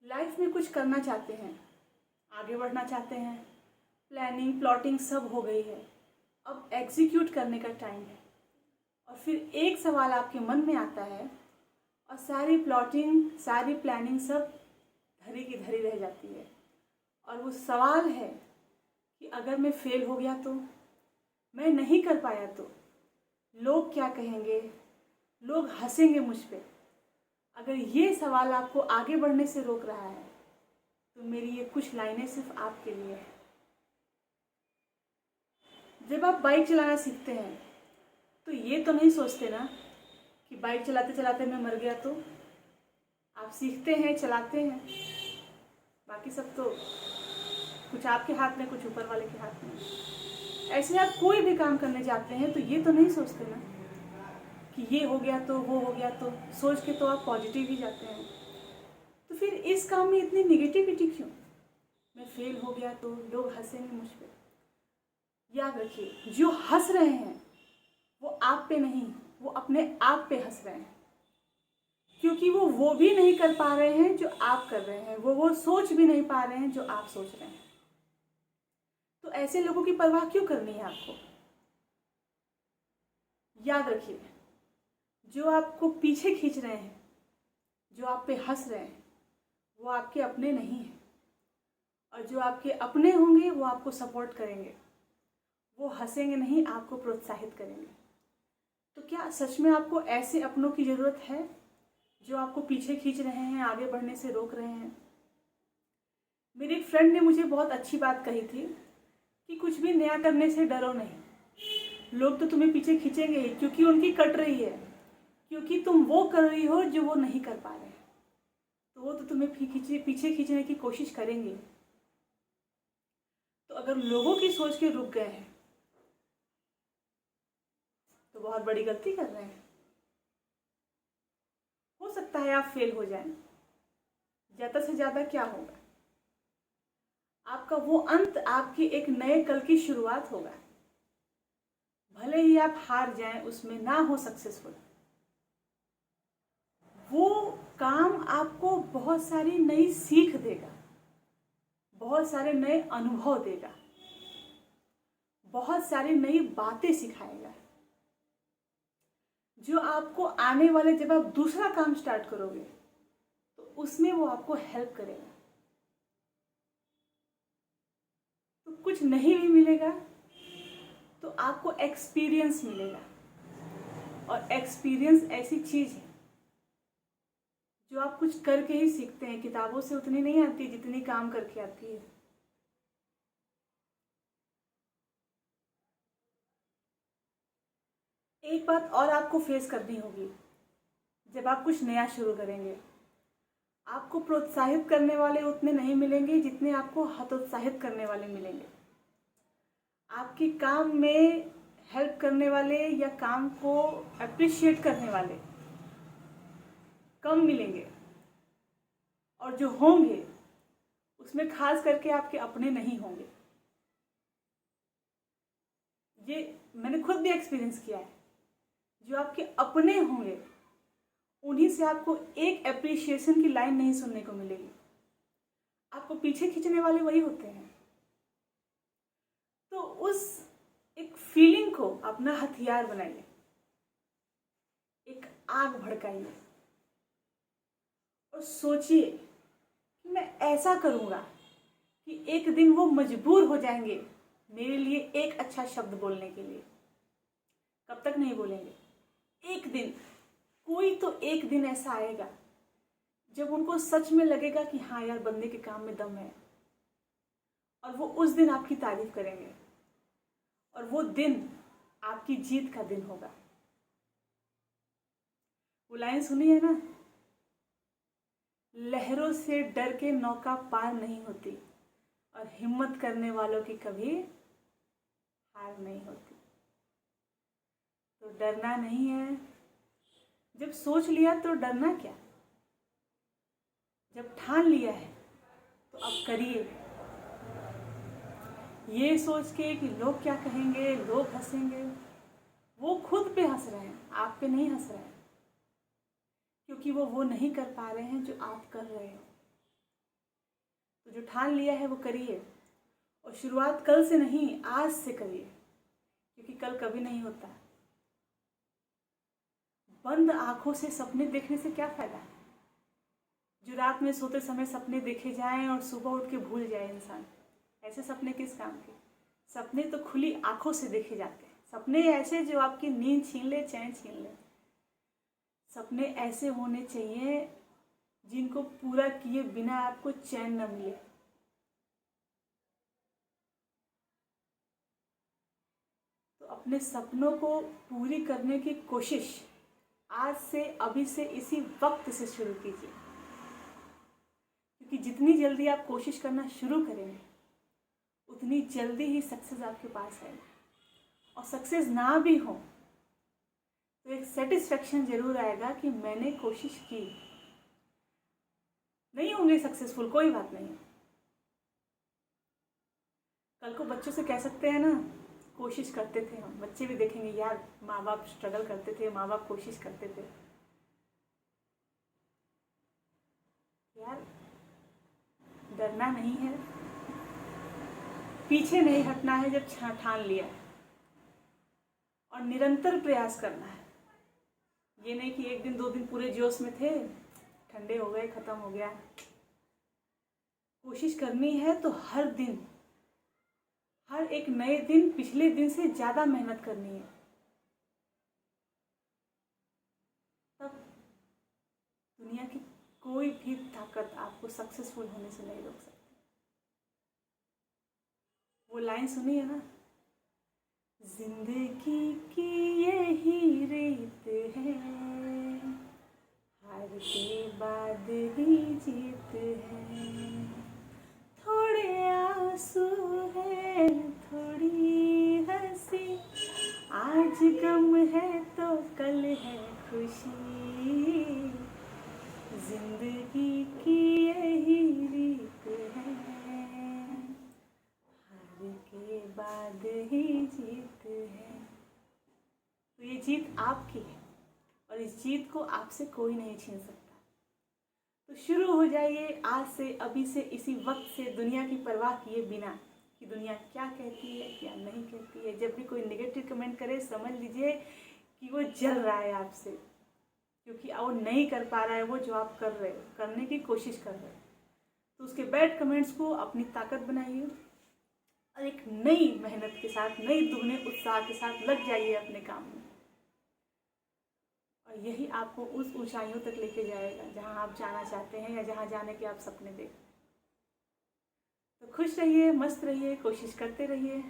Life में कुछ करना चाहते हैं, आगे बढ़ना चाहते हैं, प्लानिंग प्लॉटिंग सब हो गई है, अब एग्जीक्यूट करने का टाइम है। और फिर एक सवाल आपके मन में आता है और सारी प्लॉटिंग सारी प्लानिंग सब धरी की धरी रह जाती है। और वो सवाल है कि अगर मैं फेल हो गया तो, मैं नहीं कर पाया तो लोग क्या कहेंगे, लोग हंसेंगे मुझ पे। अगर ये सवाल आपको आगे बढ़ने से रोक रहा है तो मेरी ये कुछ लाइनें सिर्फ आपके लिए है। जब आप बाइक चलाना सीखते हैं तो ये तो नहीं सोचते ना कि बाइक चलाते चलाते मैं मर गया तो। आप सीखते हैं, चलाते हैं, बाकी सब तो कुछ आपके हाथ में, कुछ ऊपर वाले के हाथ में। ऐसे आप कोई भी काम करने जाते हैं तो ये तो नहीं सोचते ना कि ये हो गया तो, वो हो गया तो। सोच के तो आप पॉजिटिव ही जाते हैं। तो फिर इस काम में इतनी निगेटिविटी क्यों? मैं फेल हो गया तो लोग हंसेंगे मुझ पे। याद रखिए, जो हंस रहे हैं वो आप पे नहीं, वो अपने आप पे हंस रहे हैं, क्योंकि वो भी नहीं कर पा रहे हैं जो आप कर रहे हैं, वो सोच भी नहीं पा रहे हैं जो आप सोच रहे हैं। तो ऐसे लोगों की परवाह क्यों करनी है आपको? याद रखिए, जो आपको पीछे खींच रहे हैं, जो आप पे हंस रहे हैं, वो आपके अपने नहीं हैं। और जो आपके अपने होंगे वो आपको सपोर्ट करेंगे, वो हंसेंगे नहीं, आपको प्रोत्साहित करेंगे। तो क्या सच में आपको ऐसे अपनों की ज़रूरत है जो आपको पीछे खींच रहे हैं, आगे बढ़ने से रोक रहे हैं? मेरे एक फ्रेंड ने मुझे बहुत अच्छी बात कही थी कि कुछ भी नया करने से डरो नहीं। लोग तो तुम्हें पीछे खींचेंगे ही, क्योंकि उनकी कट रही है, क्योंकि तुम वो कर रही हो जो वो नहीं कर पा रहे हैं। तो वो तो तुम्हें पीछे खींचने की कोशिश करेंगे। तो अगर लोगों की सोच के रुक गए हैं तो बहुत बड़ी गलती कर रहे हैं। हो सकता है आप फेल हो जाएं, ज़्यादा से ज़्यादा क्या होगा, आपका वो अंत आपके एक नए कल की शुरुआत होगा। भले ही आप हार जाएं, उसमें ना हो सक्सेसफुल, वो काम आपको बहुत सारी नई सीख देगा, बहुत सारे नए अनुभव देगा, बहुत सारी नई बातें सिखाएगा, जो आपको आने वाले जब आप दूसरा काम स्टार्ट करोगे तो उसमें वो आपको हेल्प करेगा। तो कुछ नहीं भी मिलेगा तो आपको एक्सपीरियंस मिलेगा। और एक्सपीरियंस ऐसी चीज़ है जो आप कुछ करके ही सीखते हैं। किताबों से उतनी नहीं आती जितनी काम करके आती है। एक बात और आपको फेस करनी होगी जब आप कुछ नया शुरू करेंगे। आपको प्रोत्साहित करने वाले उतने नहीं मिलेंगे जितने आपको हतोत्साहित करने वाले मिलेंगे। आपके काम में हेल्प करने वाले या काम को अप्रिशिएट करने वाले कम मिलेंगे, और जो होंगे उसमें खास करके आपके अपने नहीं होंगे। ये मैंने खुद भी एक्सपीरियंस किया है। जो आपके अपने होंगे उन्हीं से आपको एक अप्रिशिएशन की लाइन नहीं सुनने को मिलेगी। आपको पीछे खींचने वाले वही होते हैं। तो उस एक फीलिंग को अपना हथियार बनाइए, एक आग भड़काइए और सोचिए कि मैं ऐसा करूँगा कि एक दिन वो मजबूर हो जाएंगे मेरे लिए एक अच्छा शब्द बोलने के लिए। कब तक नहीं बोलेंगे? एक दिन, कोई तो एक दिन ऐसा आएगा जब उनको सच में लगेगा कि हाँ यार, बंदे के काम में दम है। और वो उस दिन आपकी तारीफ करेंगे और वो दिन आपकी जीत का दिन होगा। वो लाइन सुनी है ना, लहरों से डर के नौका पार नहीं होती और हिम्मत करने वालों की कभी हार नहीं होती। तो डरना नहीं है। जब सोच लिया तो डरना क्या? जब ठान लिया है तो अब करिए, ये सोच के कि लोग क्या कहेंगे, लोग हंसेंगे। वो खुद पे हंस रहे हैं, आप पे नहीं हंस रहे हैं, क्योंकि वो नहीं कर पा रहे हैं जो आप कर रहे हो। तो जो ठान लिया है वो करिए, और शुरुआत कल से नहीं आज से करिए, क्योंकि कल कभी नहीं होता। बंद आंखों से सपने देखने से क्या फायदा? जो रात में सोते समय सपने देखे जाएं और सुबह उठ के भूल जाए इंसान, ऐसे सपने किस काम के? सपने तो खुली आंखों से देखे जाते हैं। सपने ऐसे जो आपकी नींद छीन ले, चैन छीन ले। सपने ऐसे होने चाहिए जिनको पूरा किए बिना आपको चैन न मिले। तो अपने सपनों को पूरी करने की कोशिश आज से, अभी से, इसी वक्त से शुरू कीजिए, क्योंकि जितनी जल्दी आप कोशिश करना शुरू करेंगे उतनी जल्दी ही सक्सेस आपके पास आएगी। और सक्सेस ना भी हो तो एक सेटिस्फेक्शन जरूर आएगा कि मैंने कोशिश की। नहीं होंगे सक्सेसफुल, कोई बात नहीं। कल को बच्चों से कह सकते हैं ना, कोशिश करते थे हम। बच्चे भी देखेंगे, यार माँ बाप स्ट्रगल करते थे, माँ बाप कोशिश करते थे। यार डरना नहीं है, पीछे नहीं हटना है जब ठान लिया है, और निरंतर प्रयास करना है। ये नहीं कि एक दिन 2 दिन पूरे जोश में थे, ठंडे हो गए, खत्म हो गया। कोशिश करनी है तो हर दिन, हर एक नए दिन पिछले दिन से ज़्यादा मेहनत करनी है। तब दुनिया की कोई भी ताकत आपको सक्सेसफुल होने से नहीं रोक सकती। वो लाइन सुनी है ना, जिंदगी की यही रीत है, हार के बाद ही जीत है, थोड़े आंसू है थोड़ी हंसी, आज गम है तो कल है खुशी, जिंदगी की यही रीत है, हार के बाद ही जीत है। तो ये जीत आपकी है, और इस जीत को आपसे कोई नहीं छीन सकता। तो शुरू हो जाइए आज से, अभी से, इसी वक्त से, दुनिया की परवाह किए बिना कि दुनिया क्या कहती है, क्या नहीं कहती है। जब भी कोई नेगेटिव कमेंट करे, समझ लीजिए कि वो जल रहा है आपसे, क्योंकि वो नहीं कर पा रहा है वो जो आप कर रहे हो, करने की कोशिश कर रहे हो। तो उसके बैड कमेंट्स को अपनी ताकत बनाइए, और एक नई मेहनत के साथ, नई दुगने उत्साह के साथ लग जाइए अपने काम में, और यही आपको उस ऊंचाइयों तक लेके जाएगा जहां आप जाना चाहते हैं, या जहां जाने के आप सपने देख। तो खुश रहिए, मस्त रहिए, कोशिश करते रहिए।